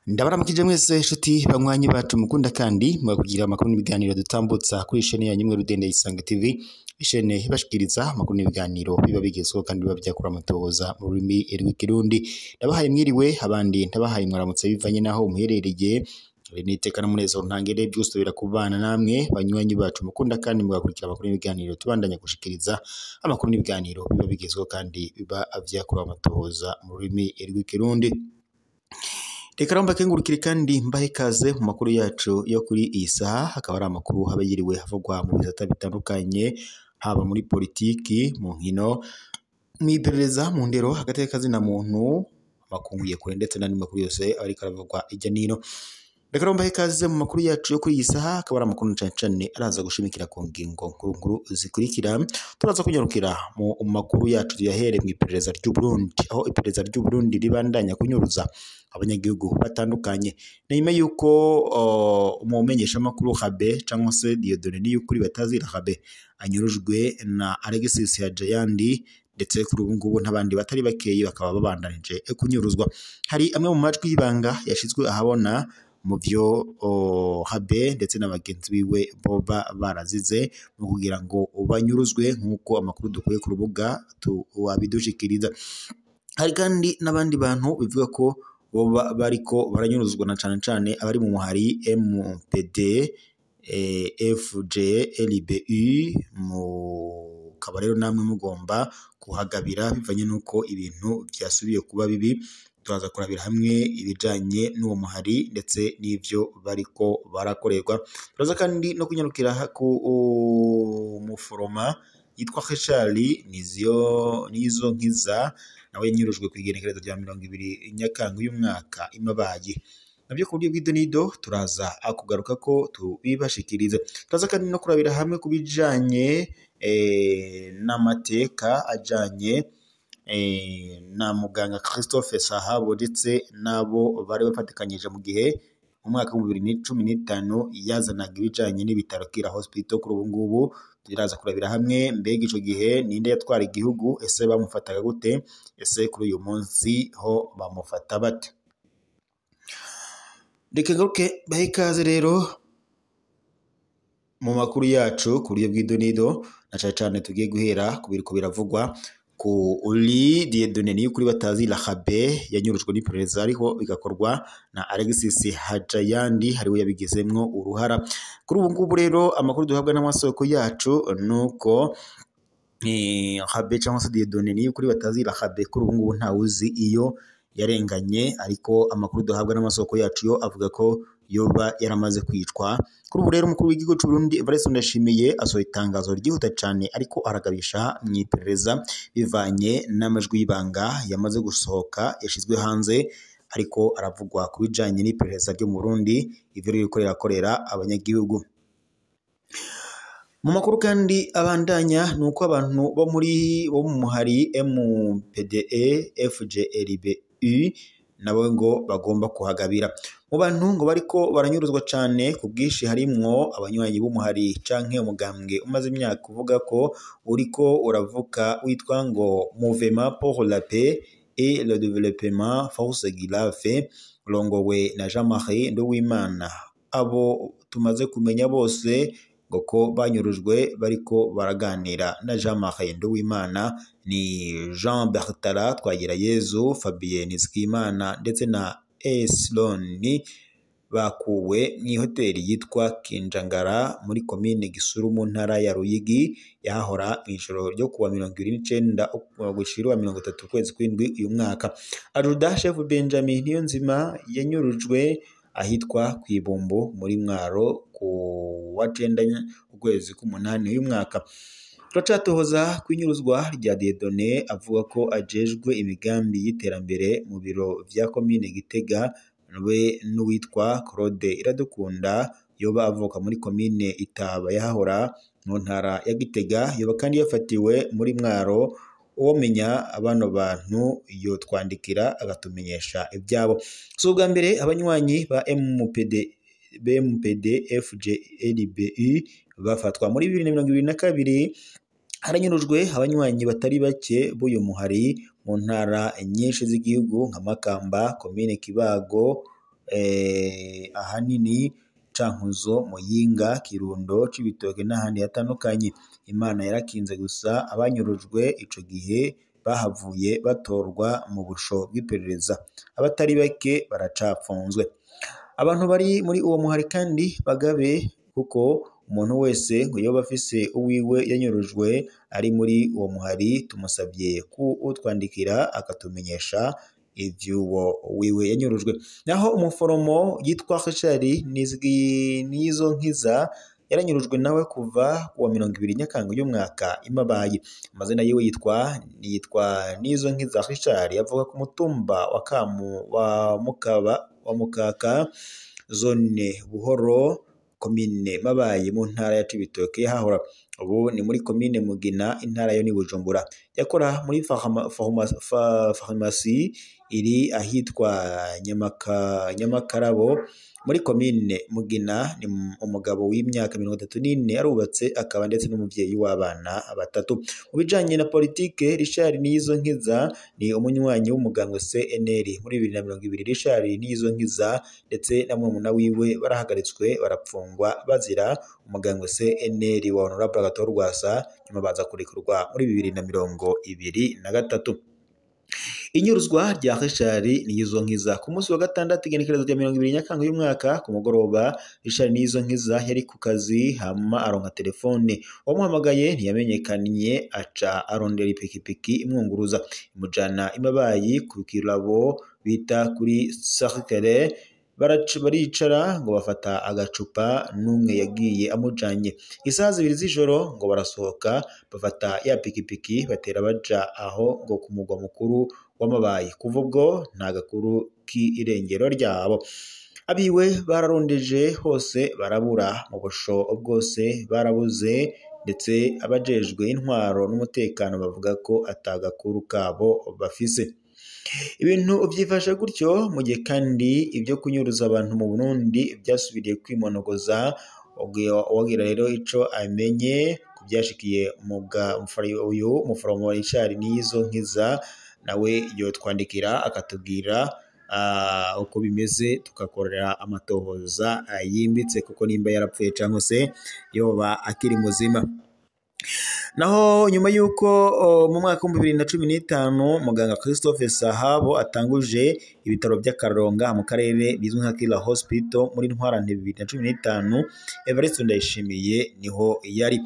Ndabaramukije mwese nshuti banywanyi bacu mukunda kandi mwakugira amakuru n'ibiganiro dutambutsa kuri ishene ya nyimwe Rudende Isange TV, ishene ibashikiriza amakuru n'ibiganiro biba bigezweho kandi biba byakura amatohoza mu rurimi rw'ikirundi. Ndabahaye mwiriwe, abandi ndabahaye mwaramutse bivanye naho muherereye. Niteka n'umunezero ntangere by'usubira kubana namwe banywanyi bacu mukunda kandi mugakurikira amakuru n'ibiganiro tubandanya gushikiriza amakuru n'ibiganiro biba bigezweho kandi biba byakura amatohoza mu rurimi rw'ikirundi. Reka ramba kengurukire kandi mbahe kaze mu makuru yacu yo kuri iyi saha. Akaba ari amakuru haba yiriwe havugwa mu bisata bitandukanye, haba muri politiki, mu nkino, mwiperereza, mu ndero, hagati y'akazina muntu, amakunguye kure ndetse n'andi makuru yose ariko aravugwa ijya nino. Reka ramba ikaze mu makuru yacu yo kuri iyi saha. Akaba ari amakuru cane araza gushimikira ku ngingo nkuru zikurikira. Turaza kunyarukira mu makuru yacu tuyahere mu iperereza ry'u Burundi, aho iperereza ry'u Burundi ribandanya kunyuruza abanyagihugu batandukanye. Nyuma yuko umumenyesha makuru Habe cyangwa se Dieudonné Niyukuri batazira Habe anyurujwe na Alexis Hajayandi, ndetse kuri ubu ngubu n'abandi batari bakeye bakaba babandanije kunyuruzwa. Hari amwe mu majwi y'ibanga yashizwe ahabona mu byo Habe ndetse n'abagenzi biwe boba barazize mu kugira ngo banyuruzwe nk'uko amakuru dukuye ku rubuga wabidushikiriza. Hari kandi n'abandi bantu bivuga ko boba bariko baranyuruzwa na cane abari mu muhari MPD FJLBU mu kabarero, namwe mugomba kuhagabira bivanye nuko ibintu byasubiye kuba bibi. Turaza kurabira hamwe ibijanye n'uwo muhari ndetse n'ivyo bariko barakorerwa. Turaza kandi no kunyarukira ku muforoma yitwa Kheshali nizo nkiza, nawe yanyurujwe ku igenekerezo rya 20 Nyakanga uyu mwaka imabaye. Nabyo ku buryo bw'idonido turaza akugaruka ko tubibashikirize. Turaza kandi no kurabira hamwe kubijanye n'amateka ajanye na muganga Christophe Sahabo ndetse nabo bari bafatikanyije mu gihe mu mwaka wa 2015 yazanaga ibijanye n'ibitaro Kira Hospital. Kuri ubu ngubu turaza kurabira hamwe mbega ico gihe ninde yatwara igihugu, ese bamufataga gute, ese kuri uyu munsi ho bamufata bate. Reka ngaruke bahe ikaze rero mu makuru yacu ku buryo bw'idonido, na cane tugiye guhera ku biriko biravugwa ku uri Dieudonné Niyukuri batazira Habe yanyurujwe n'iperereza ariho bigakorwa na Alexis Hajayandi, hariwe yabigezemwo uruhara. Kuri ubu ngubu rero amakuru duhabwa n'amasoko yacu nuko Habe cyangwa se Dieudonné Niyukuri batazira Habe kuri ubu ngubu ntawuzi iyo yarenganye, ariko amakuru duhabwa n'amasoko yacu yo avuga ko yoba yaramaze kwicwa. Kuri ubu rero umukuru w'igihugu cy'u Burundi Evariste Ndayishimiye asohoye itangazo ryihuta cyane ariko aragabisha mu iperereza bivanye n'amajwi y'ibanga yamaze gusohoka yashizwe hanze, ariko aravugwa ku bijanye n'iperereza ryo mu Burundi ivyo ririko rirakorera abanyagihugu. Mu makuru kandi abandanya nuko abantu bo mu muhari MPDE FJLBU nabo ngo bagomba kuhagabira. Mu bantu ngo bariko baranyuruzwa cane ku bwishi harimwo abanywanyi b'umuhari canke umugambwe umaze imyaka uvuga ko uriko uravuka witwa ngo Mouvement pour la paix et le développement Force Gilave, urongowe na Jean-Marie Nduwimana. Abo tumaze kumenya bose ngo ko banyurujwe bariko baraganira na Jean-Marie Nduwimana ni Jean Bertara Twagirayezu, Fabien Nizigimana ndetse na Esloni, bakuwe mu hoteli yitwa Kinjangara muri komine Gisuru mu ntara ya Ruyigi, yahora mu ijoro ryo kuwa 29 gushira 30 kwezi kw'indwi uyu mwaka. Ajuda Chef Benjamin Niyonzima yanyurujwe ahitwa kw'Ibumbu muri Mwaro ku wa 9 ukwezi k'umunani uyu mwaka. Turacatohoza kwinyuruzwa rya Dieudonné avuga ko ajejwe imigambi y'iterambere mu biro vya komine Gitega, we n'uwitwa Claude Iradukunda yoba avuka muri komine Itaba yahora mu ntara ya Gitega, yoba kandi yafatiwe muri Mwaro. Uwo menya abano bantu yo twandikira agatumenyesha ibyabo. So bwa mbere abanywanyi ba MPD FJLBU bafatwa muri 2022 haranyurujwe abanywanyi batari bake b'uyu muhari mu ntara nyinshi z'igihugu nka Makamba, komine Kibago, ahanini Cankuzo, Muyinga, Kirundo, Cibitoke n'ahandi hatandukanye. Imana yarakinze gusa abanyurujwe ico gihe bahavuye batorwa mu busho bw'iperereza, abatari bake baracapfunzwe. Abantu bari muri uwo muhari kandi bagabe, kuko umuntu wese ngo yoba afise uwiwe yanyurujwe ari muri uwo muhari, tumusabye ku utwandikira akatumenyesha ivy'uwo wiwe yanyurujwe. Naho umuforomo yitwa Richard Nizonkiza yaranyurujwe nawe kuva kuwa 20 Nyakanga y'umwaka imabaye. Amazina yiwe yitwa Nizonkiza Richard, yavuga ku mutumba wa Mukaka, zone Buhoro, komine Mabaye mu ntara ya Cibitoke hahora. Ubu ni muri komine Mugina, intara yo ni Bujumbura. Yakora muri farumasi iri ahitwa Nyamakarabo muri komine Mugina. Ni umugabo w'imyaka 34, arubatse akaba ndetse n'umuvyeyi w'abana batatu. Mu bijanye na politike, Richard Nizonkiza ni umunywanyi w'umugambwe CNL. Muri 2020 Richard Nizonkiza ndetse na murumuna wiwe barahagaritswe barapfungwa bazira umugambwe CNL wa Honorable Agathon Rwasa, nyuma baza kurekurwa muri 2023. Inyuruzwa rya Richard Nizonkiza ku munsi wa gatandatu igenekerezo rya 20 Nyakanga y'umwaka ku mugoroba. Richard Nizonkiza yari ku kazi hama aronka telefone, wamuhamagaye ntiyamenyekanye, aca arondera ipikipiki imwunguruza imujana imabayi ku kirabo bita kuri Sarkere. Baricara ngo bafata agacupa, n'umwe yagiye amujanye. Isaha 2 z'ijoro ngo barasohoka bafata ya pikipiki batera baja aho ngo ku mugwa mukuru w'Amabayi. Kuva ubwo nta gakuru k'irengero ryabo. Abiwe bararondeje hose barabura, mu busho bwose barabuze, ndetse abajejwe intwaro n'umutekano bavuga ko atagakuru kabo bafise. Ibintu byifashe gutyo mu gihe kandi ibyo kunyuruza abantu mu Burundi byasubiriye kwimonogoza. Uwagira rero ico amenye kubyashikiye uyu muforomo Richard Nizonkiza, nawe yotwandikira akatubwira uko bimeze, tugakorera amatohoza yimbitse, kuko nimba yarapfuye cyangwa se yoba akiri muzima. Naho nyuma yuko mu mwaka wa 2015 muganga Christophe Sahabo atanguje ibitaro by'Akaronga mu karere bizwi nka Kira Hospital muri ntwarante 2015, Evariste Ndayishimiye niho yari.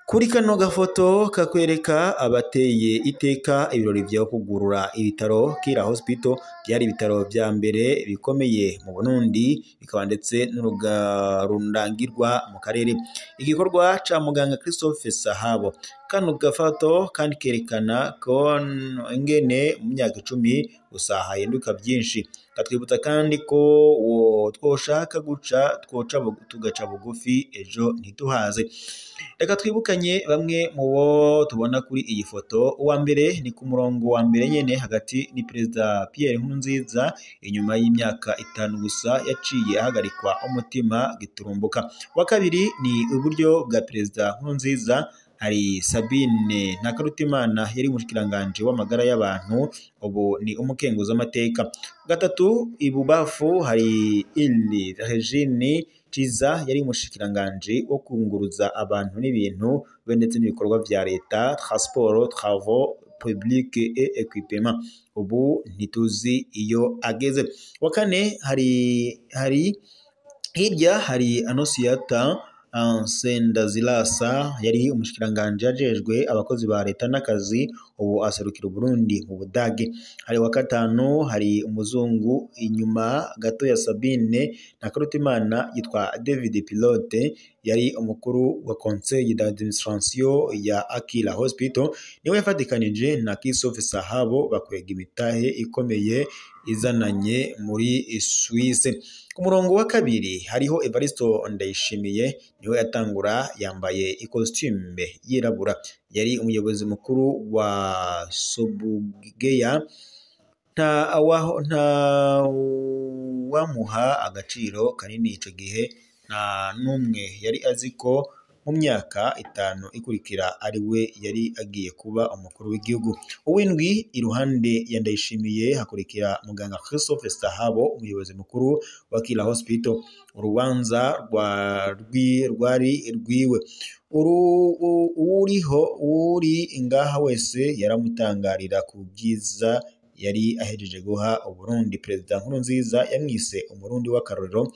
Kuri kano gafoto kakwereka abateye iteka ibirori byo kugurura ibitaro Kira Hospital. Byari ibitaro bya mbere bikomeye mu Burundi, bikaba ndetse n'urundangirwa mu karere. Igikorwa ca muganga Christophe Sahabo, kano gafoto kandi kerekana ko ingene mu myaka 10 gusa hahinduka byinshi. Katwibutsa kandi ko twoshaka tugaca bugufi ejo ntituhaze. Reka twibukanye bamwe mu bo tubona kuri iyi foto. Uwa mbere ni ku murongo wa mbere nyene, hagati ni Perezida Pierre Nkurunziza. Inyuma y'imyaka 5 gusa yaciye ahagarikwa umutima giturumbuka. Wa kabiri ni uburyo bwa Perezida Nkurunziza, hari Sabine Ntakarutimana yari umushikiranganje w'amagara y'abantu, ubu ni umukenguza amateka. Gatatu ibubafu hari Ili Regine Ciza, yari umushikiranganje wo kunguruza abantu n'ibintu be ndetse n'ibikorwa vya leta, transport, travaux publics et équipement. Ubu ntituzi iyo ageze. Wa kane hari hirya hari Anosiata Sendazilasa, yari umushikiranganje ajejwe abakozi ba leta n'akazi, ubu aserukira Burundi mu Budage. Hari wa gatanu hari umuzungu inyuma gato ya Sabine Ntakarutimana, yitwa David Pilote, yari umukuru wa conseil d'administration ya Akila Hospital. Niwe yafatikanije na Christophe Sahabo bakwega imitahe ikomeye izananye muri Suisse. Ku murongo wa kabiri hariho Evariste Ndayishimiye, niwe yatangura yambaye ikostume yirabura. Yari umuyobozi mukuru wa Sobugeya. Nta wamuha agaciro kanini ico gihe, nta numwe yari aziko mu myaka 5 ikurikira ari we yari agiye kuba umukuru w'igihugu. Uwindwi iruhande ya Ndayishimiye hakurikira muganga Christophe Sahabo umuyobozi mukuru wa Kira Hospital. Urubanza rwari rwiwe uri ngaha wese yaramutangarira ku byiza yari ahejeje guha Uburundi. Perezida Nkurunziza yamwise umurundi w'akarorero.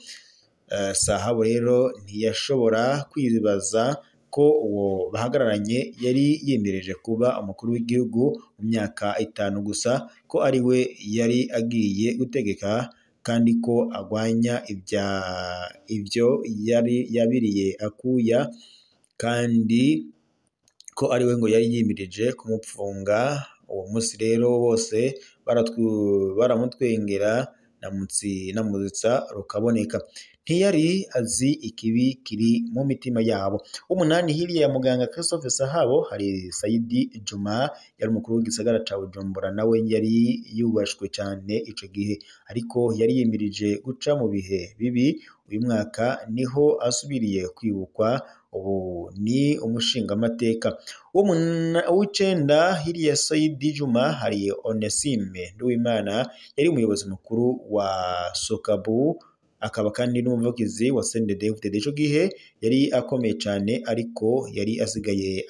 Sahabo rero ntiyashobora kwibaza ko uwo bahagararanye yari yemereje kuba umukuru w'igihugu mu myaka 5 gusa, ko ari we yari agiye gutegeka kandi ko agwanya ibyo yari yabiriye akuya, kandi ko ari we ngo yari yimirije kumupfunga. Uwo munsi rero bose baramutwengera na muzitsa rukaboneka. Ntiyari azi ikibi kiri mu mitima yabo. Umunani hirya ya muganga Christophe Sahabo hari Saidi Juma yari umukuru w'igisagara ca Bujumbura, nawe yari yubashwe cyane ico gihe, ariko yari yimirije guca mu bihe bibi. Uyu mwaka niho asubiriye kwibukwa, ubu ni umushinga amateka. Uw'icenda hirya ya Saidi Juma hari Onesime Nduwimana yari umuyobozi mukuru wa Sokabu, akaba kandi n'umuvugizi wa CNDD-FDD. Ico gihe yari akomeye cyane, ariko yari asigaje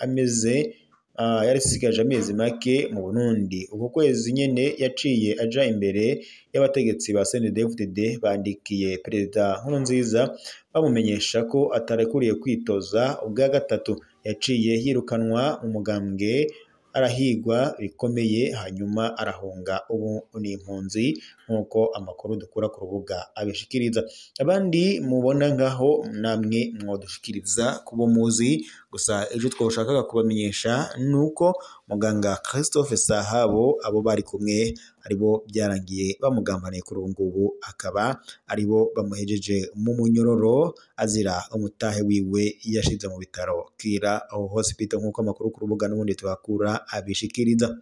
amezi make mu Burundi. Uko kwezi nyene yaciye aja imbere y'abategetsi ba CNDD-FDD bandikiye Perezida Nkurunziza bamumenyesha ko atarekuriye kwitoza ubwa gatatu. Yaciye yirukanwa mu mugambwe, arahigwa bikomeye, hanyuma arahunga. Ubu ni impunzi nk'uko amakuru dukura ku rubuga abishikiriza. Abandi mubona ngaho namwe mwodushikiriza kubo muzi, gusa ejo twoshakaga kubamenyesha nuko muganga Christophe Sahabo abo bari kumwe aribo byarangiye bamugambaniye kuri ubu ngubu, akaba aribo bamuhejeje mu munyororo azira umutahe wiwe yashize mu bitaro Kira Hospital nk'uko amakuru ku rubuga n'ubundi twakura abishikiriza.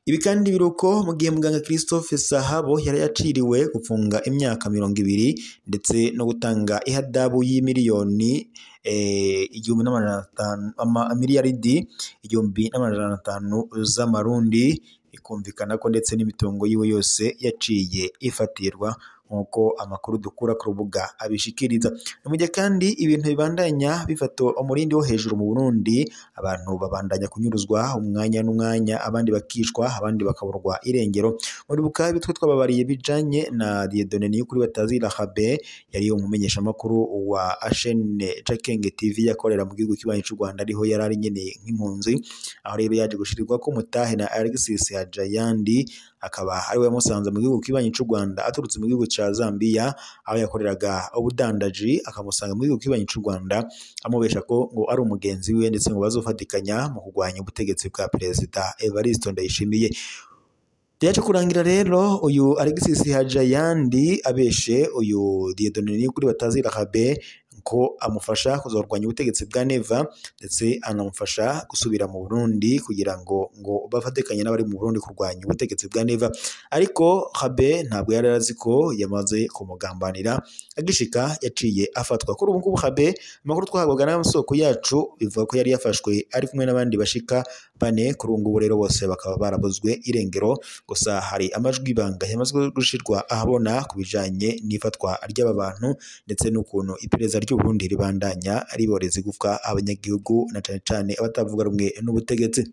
Ibi kandi biruko mu gihe muganga Christophe Sahabo yari yaciriwe gufunga imyaka 20 ndetse no gutanga ihadabu y'imiliyoni 1,500 miliyaridi 1,500 z'amarundi, ikumvikana ko ndetse n'imitungo yiwe yose yaciye ifatirwa nk'uko amakuru dukura ku rubuga abishikiriza. Mu gihe kandi ibintu bibandanya bifata umurindi wo hejuru mu Burundi, abantu babandanya kunyuruzwa umwanya n'umwanya, abandi bakishwa, abandi bakaburwa irengero. Muri bukabi bitwe twababariye bijanye na Dieudonné Niyukuri batazira Habe, yari umumenyesha makuru wa chaîne Chakenge TV yakorera mu gihugu kibanyi cy'u Rwanda, ariho yarari nyene nk'impunzi. Aho rero yaje gushirirwa ko mutahe na Alexis Hajayandi, akaba ari we musanze mu gihugu kibanyi cy'u Rwanda aturutse mu gihugu ca Zambia, aho yakoreraga ubudandaji, akamusanga mu gihugu kibanyi cy'u Rwanda amubesha ko ngo ari umugenzi we, ndetse ngo bazofatikanya mu kurwanya ubutegetsi bwa Perezida Evariste Ndayishimiye. Byaje kurangira rero uyu Alexis Hajayandi abeshe uyu Dieudonné Niyukuri batazira Habe ko amufasha kuzorwanya ubutegetsi bwa Neva, ndetse anamufasha gusubira mu Burundi kugira ngo bafatikanye n'abari mu Burundi kurwanya ubutegetsi bwa Neva. Ariko Habe ntabwo yari arazi ko yamaze kumugambanira, agishika yaciye afatwa. Kuri ubu ngubu Habe, amakuru twahabwaga n'amasoko yacu bivuga ko yari yafashwe ari kumwe n'abandi bashika 4. Kuri ubu ngubu rero bose bakaba barabuzwe irengero, gusa hari amajwi ibanga yamaze gushirwa ahabona ku bijanye n'ifatwa ry'aba bantu, ndetse n'ukuntu iperereza ry'Uburundi ribandanya riboreza igufwa abanyagihugu na cyane cyane abatavuga rumwe n'ubutegetsi.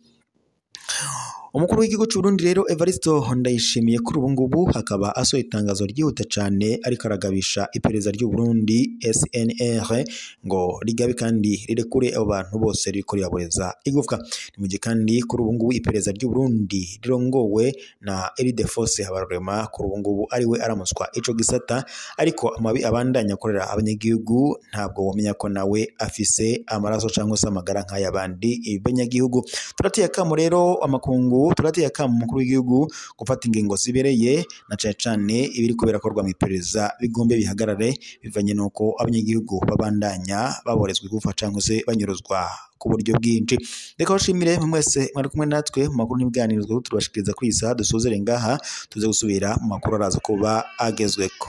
Umukuru w'igihugu cy'u Burundi rero Evariste Ndayishimiye kuri ubu ngubu hakaba asohoye itangazo ryihuta cyane, ariko aragabisha iperereza ry'u Burundi SNR ngo rigabe kandi rirekure abo bantu bose riko riraboreza igufwa. Ni mu gihe kandi kuri ubu ngubu iperereza ry'u Burundi rirongowe na Ildefonse Habarurema kuri ubu ngubu ari we aramuswa ico gisata, ariko amabi abandanya akorera abanyagihugu ntabwo wamenya ko nawe afise amaraso cyangwa se amagara nk'ayabandi banyagihugu. Turatiye akamo rero amakungu, turatiye akamo umukuru w'igihugu gufata ingingo zibereye, na cyane cyane ibiri kubera korwa mu iperereza bigombe bihagarare, bivanye nuko abanyagihugu babandanya baborezwa igufa cyangwa se banyuruzwa ku buryo bwinshi. Reka bashimire mwese mwari kumwe natwe mu makuru n'ibiganiro turabashikiriza ku isaha dusozere ngaha, tuze gusubira mu makuru araza kuba agezweko.